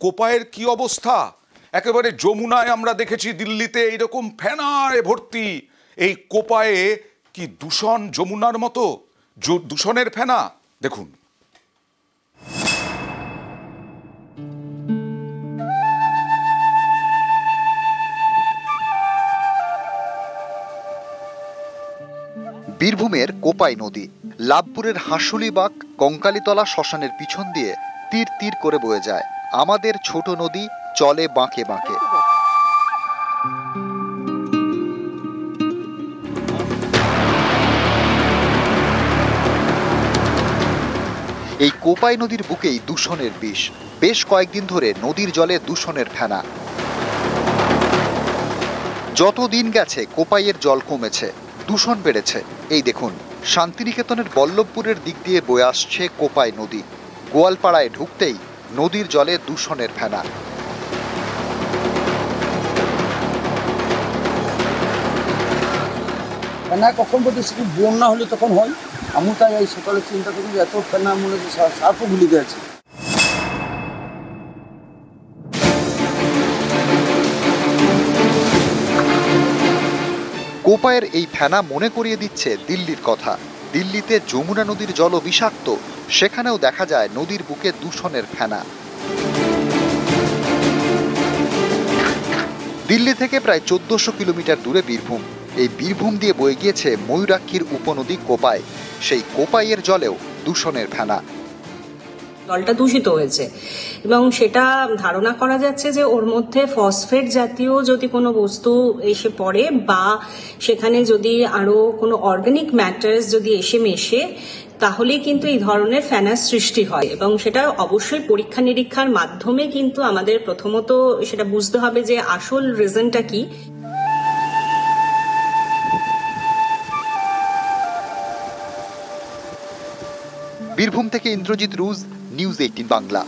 কোপায়ের কি অবস্থা। একেবারে যমুনায় আমরা দেখেছি দিল্লিতে এইরকম ফেনায় ভর্তি। এই কোপায়ে কি দূষণ যমুনার মতো দূষণের ফেনা? দেখুন। বীরভূমের কোপাই নদী লাভপুরের হাঁসুলিবাগ কঙ্কালীতলা শ্মশানের পিছন দিয়ে তীর তীর করে বয়ে যায়। আমাদের ছোট নদী চলে বাঁকে বাঁকে। এই কোপাই নদীর বুকেই দূষণের বিষ। বেশ কয়েকদিন ধরে নদীর জলে দূষণের ফেনা। যত দিন গেছে কোপাইয়ের জল কমেছে, দূষণ বেড়েছে। এই দেখুন, শান্তিনিকেতনের বল্লভপুরের দিক দিয়ে বয়ে আসছে কোপাই নদী। গোয়ালপাড়ায় ঢুকতেই নদীর জলে দূষণের ফেনা। ফেনা কখন বলতে শুধু বন্যা হলে তখন হয়। আমি তাই এই সকালে চিন্তা করি এত ফেনা মনে হচ্ছে সাপও ভুলে গেছে। কোপাইয়ের এই ফেনা মনে করিয়ে দিচ্ছে দিল্লির কথা। দিল্লিতে যমুনা নদীর জল বিষাক্ত, সেখানেও দেখা যায় নদীর বুকে দূষণের ফেনা। দিল্লি থেকে প্রায় 1400 কিলোমিটার দূরে বীরভূম। এই বীরভূম দিয়ে বয়ে গিয়েছে ময়ূরাক্ষীর উপনদী কোপাই। সেই কোপাইয়ের জলেও দূষণের ফেনা। জলটা দূষিত হয়েছে এবং সেটা ধারণা করা যাচ্ছে যে ওর মধ্যে ফসফেট জাতীয় যদি কোনো বস্তু এসে পড়ে বা সেখানে যদি আরো কোনো অর্গানিক ম্যাটার্স যদি এসে মেশে তাহলে কিন্তু এই ধরনের ফেনার সৃষ্টি হয় এবং সেটা অবশ্যই পরীক্ষা নিরীক্ষার মাধ্যমে কিন্তু আমাদের প্রথমত সেটা বুঝতে হবে যে আসল রিজনটা কি। বীরভূম থেকে ইন্দ্রজিৎ রুজ, নিউজ 18 বাংলা।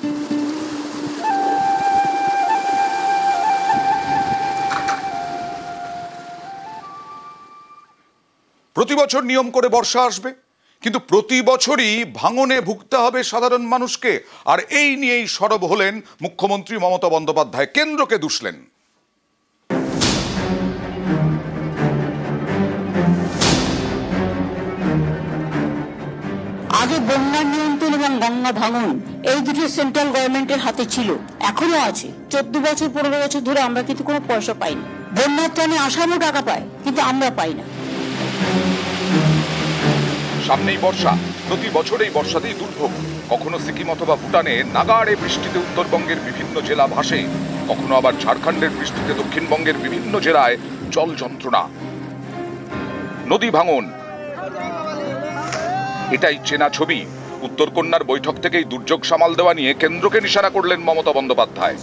প্রতি বছর নিয়ম করে বর্ষা আসবে, কিন্তু প্রতি বছরই ভাঙনে ভুগতে হবে সাধারণ মানুষকে। আর এই নিয়েই সরব হলেন মুখ্যমন্ত্রী মমতা বন্দ্যোপাধ্যায়, কেন্দ্রকে দুষলেন। আগে বন্যা নিয়ন্ত্রণ এবং গঙ্গা ভাঙন এই দুটো সেন্ট্রাল গভর্নমেন্টের হাতে ছিল, এখনো আছে। 14 বছর 15 বছর ধরে আমরা কিন্তু কোনো পয়সা পাইনি। বন্যার ত্রাণে আসামও টাকা পায়, কিন্তু আমরা পাই না। সামনেই বর্ষা, প্রতি বছর এই বর্ষাতেই দুর্ভোগ। কখনো সিকিম অথবা ভুটানে নাগাড়ে বৃষ্টিতে উত্তরবঙ্গের বিভিন্ন জেলা ভাসে, কখনো আবার ঝাড়খণ্ডের বৃষ্টিতে দক্ষিণবঙ্গের বিভিন্ন জেলায় জল যন্ত্রণা, নদী ভাঙন। এটাই চেনা ছবি। উত্তরকন্যার বৈঠক থেকেই দুর্যোগ সামাল দেওয়া নিয়ে কেন্দ্রকে নিশানা করলেন মমতা বন্দ্যোপাধ্যায়।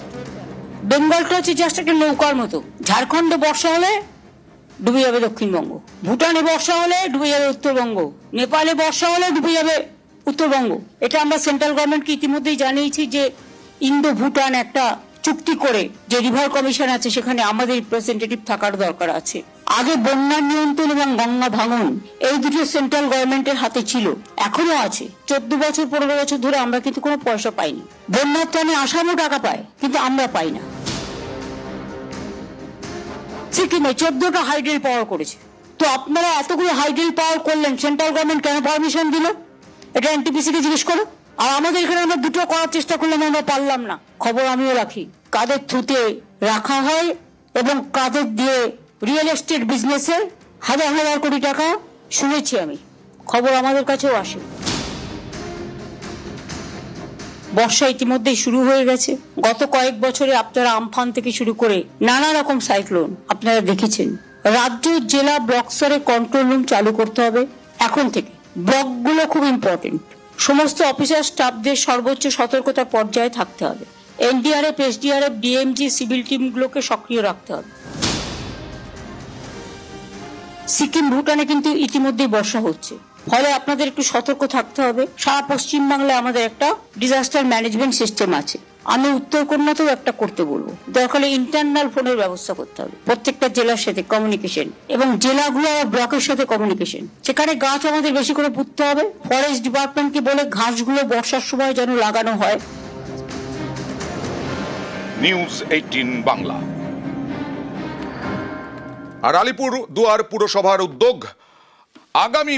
বেঙ্গলটা হচ্ছে জাস্ট একটা নৌকার মতো। ঝাড়খণ্ডে বর্ষা হলে ডুবে যাবে দক্ষিণবঙ্গ, ভুটানে বর্ষা হলে ডুবে যাবে উত্তরবঙ্গ, নেপালে বর্ষা হলে ডুবে যাবে উত্তরবঙ্গ। এটা আমরা সেন্ট্রাল গভর্নমেন্টকে ইতিমধ্যেই জানিয়েছি যে ইন্দো ভুটান একটা চুক্তি করে যে রিভার কমিশন আছে সেখানে আমাদের রিপ্রেজেন্টেটিভ থাকার দরকার আছে। আগে বন্যা নিয়ন্ত্রণ এবং গঙ্গা ভাঙন এই দুটো সেন্ট্রাল গভর্নমেন্টের হাতে ছিল, এখনো আছে। 14 বছর 15 বছর ধরে আমরা কিন্তু কোনো পয়সা পাইনি। বন্যার ত্রাণে আসামও টাকা পায়, কিন্তু আমরা পাই না। সিকিমে 14টা হাইড্রেল পাওয়ার করেছে। তো আপনারা এতগুলো হাইড্রেল পাওয়ার করলেন, সেন্ট্রাল গভর্নমেন্ট কেন পারমিশন দিল? এটা এনটিপিসি কে জিজ্ঞেস করো। আর আমাদের এখানে আমরা দুটো করার চেষ্টা করলাম, আমরা পারলাম না। খবর আমিও রাখি, কাদের থ্রুতে রাখা হয় এবং কাদের দিয়ে রিয়েল এস্টেট বিজনেসে হাজার হাজার কোটি টাকা শুনেছি আমি। খবর আমাদের কাছেও আসে। বর্ষা ইতিমধ্যেই শুরু হয়ে গেছে। গত কয়েক বছরে আপনারা আমফান থেকে শুরু করে নানা রকম সাইক্লোন আপনারা দেখেছেন। রাজ্য, জেলা, ব্লক স্তরে কন্ট্রোল রুম চালু করতে হবে এখন থেকে। ব্লকগুলো খুব ইম্পর্টেন্ট। সমস্ত অফিসার স্টাফদের সর্বোচ্চ সতর্কতার পর্যায়ে থাকতে হবে। এনডিআরএফ, এসডিআরএফ, ডিএমজি, সিভিল টিমগুলোকে সক্রিয় রাখতে হবে। সিকিম, ভুটানে কিন্তু ইতিমধ্যেই বর্ষা হচ্ছে, ফলে আপনাদের একটু সতর্ক থাকতে হবে। সারা পশ্চিমবাংলায় আমাদের একটা ডিজাস্টার ম্যানেজমেন্ট সিস্টেম আছে। আমি উত্তরকন্যাতেও একটা করতে বলবো। দরকার হলে ইন্টারনাল ফোনের ব্যবস্থা করতে হবে, প্রত্যেকটা জেলার সাথে কমিউনিকেশন, এবং জেলাগুলো আর ব্লকের সাথে কমিউনিকেশন। সেখানে গাছ আমাদের বেশি করে পুঁততে হবে। ফরেস্ট ডিপার্টমেন্টকে বলে ঘাসগুলো বর্ষার সময় যেন লাগানো হয়। নিউজ 18 বাংলা। আর আলিপুর দুয়ার পুরসভার উদ্যোগ, আগামী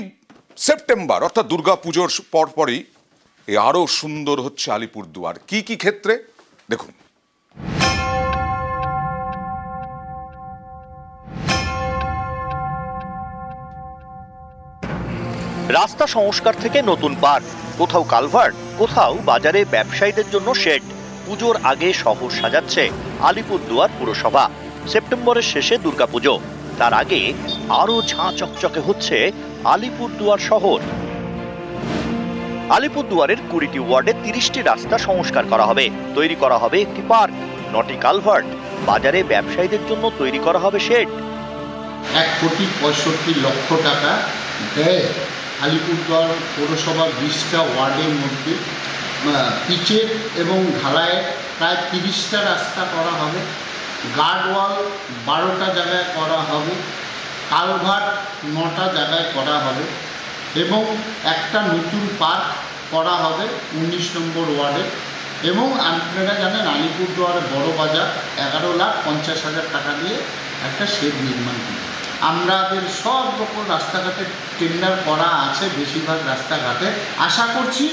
সেপ্টেম্বর অর্থাৎ দুর্গাপুজোর পরপরই আরো সুন্দর হচ্ছে আলিপুর দুয়ার। কি কি ক্ষেত্রে দেখুন। রাস্তা সংস্কার থেকে নতুন পার্ক, কোথাও কালভার্ট, কোথাও বাজারে ব্যবসায়ীদের জন্য শেড। পুজোর আগে শহর সাজাচ্ছে আলিপুরদুয়ার পুরসভা। সেপ্টেম্বরের শেষে দুর্গাপুজো, তার আগে আরো ঝাঁ চকচকে হচ্ছে আলিপুরদুয়ার শহর। আলিপুরদুয়ারের 20টি ওয়ার্ডে 30টি রাস্তা সংস্কার করা হবে, তৈরি করা হবে একটি পার্ক, 9টি কালভার্ট, বাজারে ব্যবসায়ীদের জন্য তৈরি করা হবে শেড। 1,65,00,000 টাকা ব্যয় আলিপুরদুয়ার পৌরসভার 20টা ওয়ার্ডের মধ্যে পিচের এবং ঢালাইয়ের প্রায় 30টা রাস্তা করা হবে, গার্ডওয়াল 12টা জায়গায় করা হবে, কালভার্ট 9টা জায়গায় করা হবে এবং একটা নতুন পার্ক করা হবে 19 নম্বর ওয়ার্ডে। এবং আপনারা জানেন আলিপুরদুয়ারের বড় বাজার 11,50,000 টাকা দিয়ে একটা শেড নির্মাণ করি। আমাদের সব রকম রাস্তাঘাটে টেন্ডার করা আছে, বেশিরভাগ রাস্তাঘাটে। আশা করছি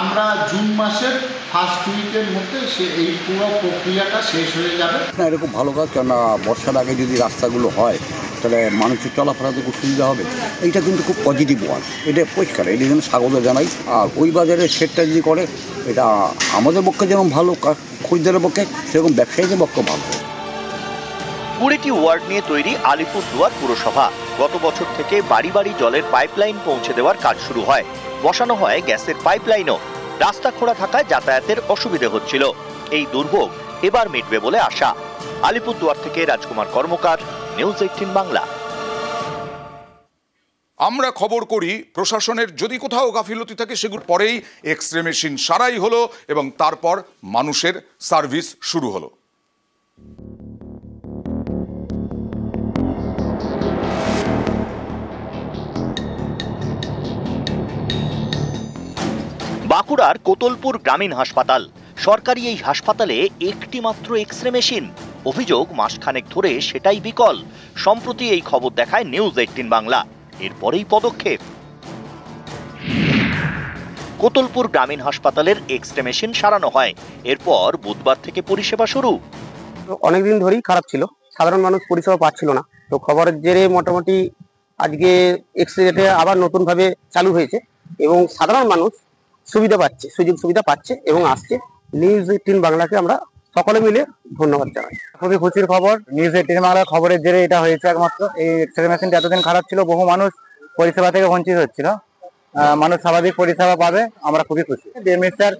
আমরা জুন মাসের ফার্স্ট উইকের মধ্যে এই পুরো প্রক্রিয়াটা শেষ হয়ে যাবে। এটা খুব ভালো কাজ, কেননা বর্ষার আগে যদি রাস্তাগুলো হয় তাহলে মানুষের চলাফেরাতে খুব সুবিধা হবে। এইটা কিন্তু খুব পজিটিভ ওয়ান, এটা পরিষ্কার, এটা যেন স্বাগত জানাই। আর ওই বাজারের শেডটা যদি করে, এটা আমাদের পক্ষে যেমন ভালো, খরিদ্দারের পক্ষে সেরকম ব্যবসায়ীদের পক্ষে ভালো। 20টি ওয়ার্ড নিয়ে তৈরি আলিপুরদুয়ার পুরসভা। গত বছর থেকে বাড়ি বাড়ি জলের পাইপলাইন পৌঁছে দেওয়ার কাজ শুরু হয়, বসানো হয় গ্যাসের পাইপলাইনও। রাস্তা খোলা থাকায় যাতায়াতের অসুবিধে হচ্ছিল। এই দুর্ভোগ এবার মিটবে বলে আশা। আলিপুরদুয়ার থেকে রাজকুমার কর্মকার, নিউজ 18 বাংলা। আমরা খবর করি প্রশাসনের যদি কোথাও গাফিলতি থাকে সেগুলো পরেই এক্সরে মেশিন সারাই হলো এবং তারপর মানুষের সার্ভিস শুরু হলো। বাঁকুড়ার কোতলপুর গ্রামীণ হাসপাতাল। সরকারি এই হাসপাতালে একটি মাত্র এক্সরে মেশিন। অভিযোগ মাসখানেক ধরে সেটাই বিকল। সম্প্রতি এই খবর দেখায় নিউজ 18 বাংলা। এরপরেই পদক্ষেপ। কোতলপুর গ্রামীণ হাসপাতালের এক্সরে মেশিন সারানো হয়, এরপর বুধবার থেকে পরিষেবা শুরু। অনেকদিন ধরেই খারাপ ছিল, সাধারণ মানুষ পরিষেবা পাচ্ছিল না। তো খবরের জেরে মোটামুটি আজকে এক্সরেটা আবার নতুন ভাবে চালু হয়েছে এবং সাধারণ মানুষ সুবিধা পাচ্ছে, সুযোগ সুবিধা পাচ্ছে এবং আসছে। নিউজ 18 বাংলাকে আমরা সকলে মিলে ধন্যবাদ জানাই। খুবই খুশির খবর, নিউজ 18 বাংলার খবরের জেরে এটা হয়েছে একমাত্র। এই এক্সরে মেশিনটা এতদিন খারাপ ছিল, বহু মানুষ পরিষেবা থেকে বঞ্চিত হচ্ছিল। মানুষ স্বাভাবিক পরিষেবা পাবে, আমরা খুবই খুশি। ডিএমএস স্যার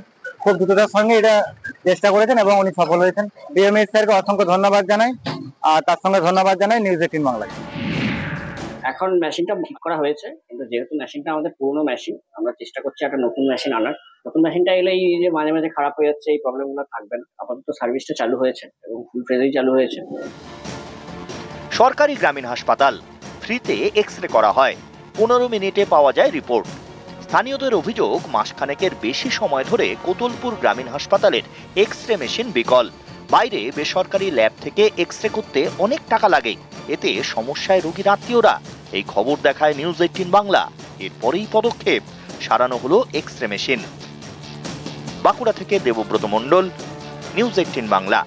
খুব দ্রুততার সঙ্গে এটা চেষ্টা করেছেন এবং উনি সফল হয়েছেন। ডিএমএস স্যারকে অসংখ্য ধন্যবাদ জানাই, আর তার সঙ্গে ধন্যবাদ জানাই নিউজ 18 বাংলাকে। এখন মেশিনটা ঠিক করা হয়েছে, কিন্তু যেহেতু মেশিনটা আমাদের পুরনো মেশিন, আমরা চেষ্টা করছি একটা নতুন মেশিন আনার। নতুন মেশিনটা এলেই যে মাঝে মাঝে খারাপ হয়ে যাচ্ছে, এই প্রবলেমগুলো থাকবে না। আপাতত সার্ভিসটা চালু হয়েছে এবং ফুল ফ্রেজেই চালু হয়েছে। সরকারি গ্রামীণ হাসপাতাল, ফ্রিতে এক্সরে করা হয়, 15 মিনিটে পাওয়া যায় রিপোর্ট। স্থানীয়দের অভিযোগ মাসখানেকের বেশি সময় ধরে কোতলপুর গ্রামীণ হাসপাতালের এক্সরে মেশিন বিকল। বাইরে বেসরকারি ল্যাব থেকে এক্সরে করতে অনেক টাকা লাগে, এতে সমস্যায় রোগীর আত্মীয়রা। এই খবর দেখায় নিউজ 18 বাংলা। এরপরেই পদক্ষেপ, সারানো হলো এক্সরে মেশিন। বাঁকুড়া থেকে দেবব্রত মণ্ডল, নিউজ 18 বাংলা।